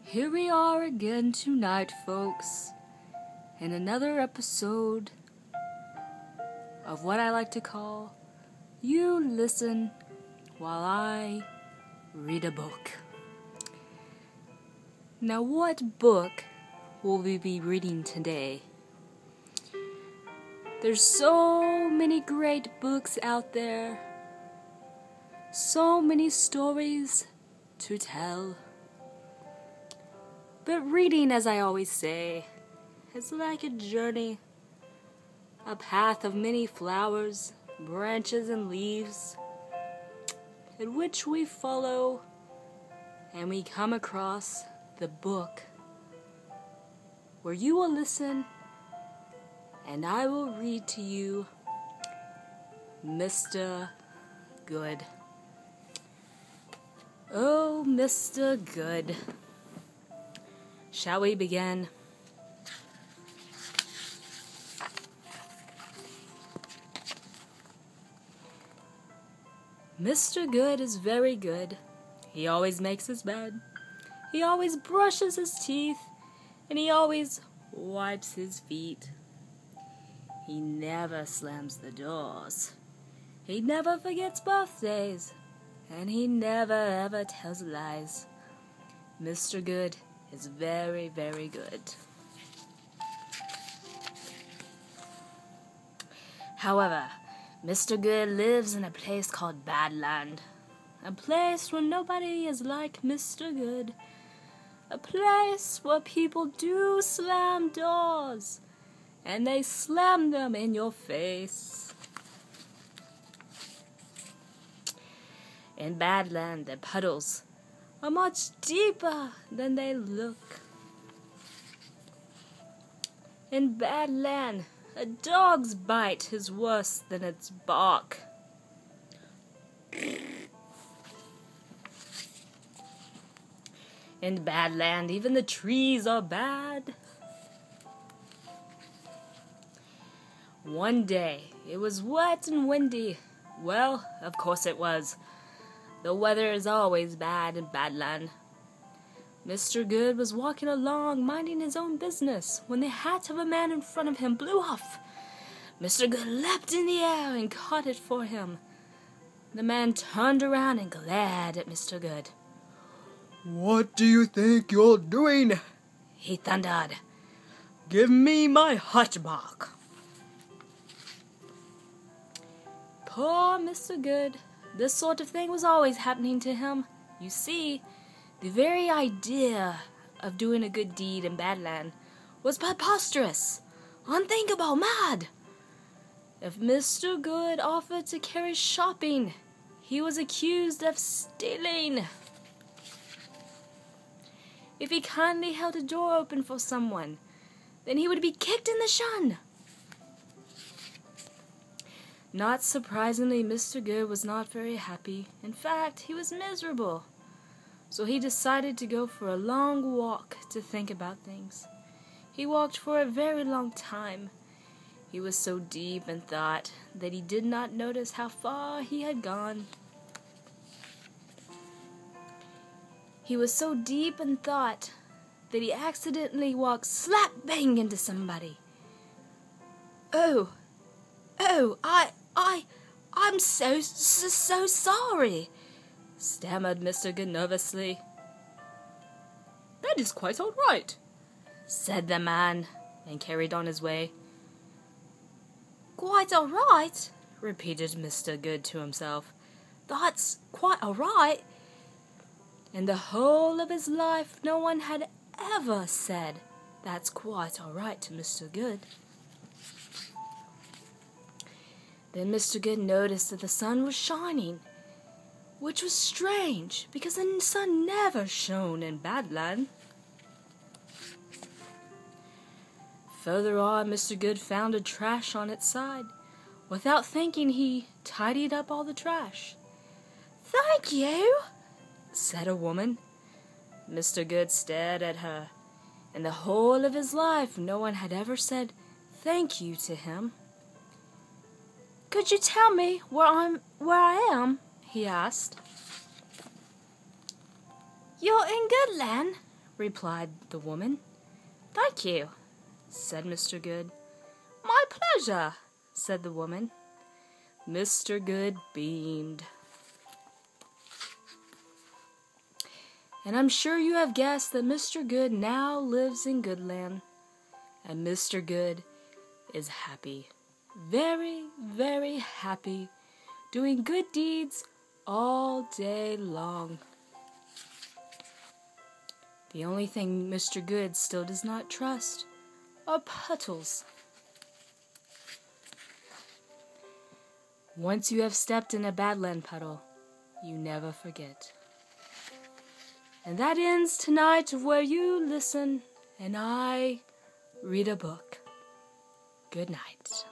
Here we are again tonight, folks, in another episode of what I like to call You Listen While I Read a Book. Now, what book will we be reading today? There's so many great books out there, so many stories to tell. But reading, as I always say, is like a journey, a path of many flowers, branches, and leaves, in which we follow and we come across the book where you will listen and I will read to you Mr. Good. Oh, Mr. Good. Shall we begin? Mr. Good is very good. He always makes his bed. He always brushes his teeth. And he always wipes his feet. He never slams the doors. He never forgets birthdays. And he never ever tells lies. Mr. Good is very, very good. However, Mr. Good lives in a place called Badland. A place where nobody is like Mr. Good. A place where people do slam doors. And they slam them in your face. In Badland, the puddles are much deeper than they look. In Badland, a dog's bite is worse than its bark. In Badland, even the trees are bad. One day, it was wet and windy. Well, of course it was. The weather is always bad in Badland. Mr. Good was walking along, minding his own business, when the hat of a man in front of him blew off. Mr. Good leapt in the air and caught it for him. The man turned around and glared at Mr. Good. "What do you think you're doing?" he thundered. "Give me my hat back." Poor Mr. Good. This sort of thing was always happening to him. You see, the very idea of doing a good deed in Badland was preposterous, unthinkable, mad. If Mr. Good offered to carry shopping, he was accused of stealing. If he kindly held a door open for someone, then he would be kicked in the shin. Not surprisingly, Mr. Good was not very happy. In fact, he was miserable. So he decided to go for a long walk to think about things. He walked for a very long time. He was so deep in thought that he did not notice how far he had gone. He was so deep in thought that he accidentally walked slap bang into somebody. I'm so sorry, stammered Mr. Good nervously. "That is quite all right," said the man, and carried on his way. "Quite all right," repeated Mr. Good to himself. "That's quite all right." In the whole of his life, no one had ever said, "That's quite all right" to Mr. Good. Then Mr. Good noticed that the sun was shining, which was strange, because the sun never shone in Badland. Further on, Mr. Good found a trash on its side. Without thinking, he tidied up all the trash. "Thank you," said a woman. Mr. Good stared at her. In the whole of his life, no one had ever said thank you to him. "Could you tell me where I am?" he asked. "You're in Goodland," replied the woman. "Thank you," said Mr. Good. "My pleasure," said the woman. Mr. Good beamed. And I'm sure you have guessed that Mr. Good now lives in Goodland. And Mr. Good is happy. Very, very happy. Doing good deeds all day long. The only thing Mr. Good still does not trust are puddles. Once you have stepped in a Badland puddle, you never forget. And that ends tonight where you listen and I read a book. Good night.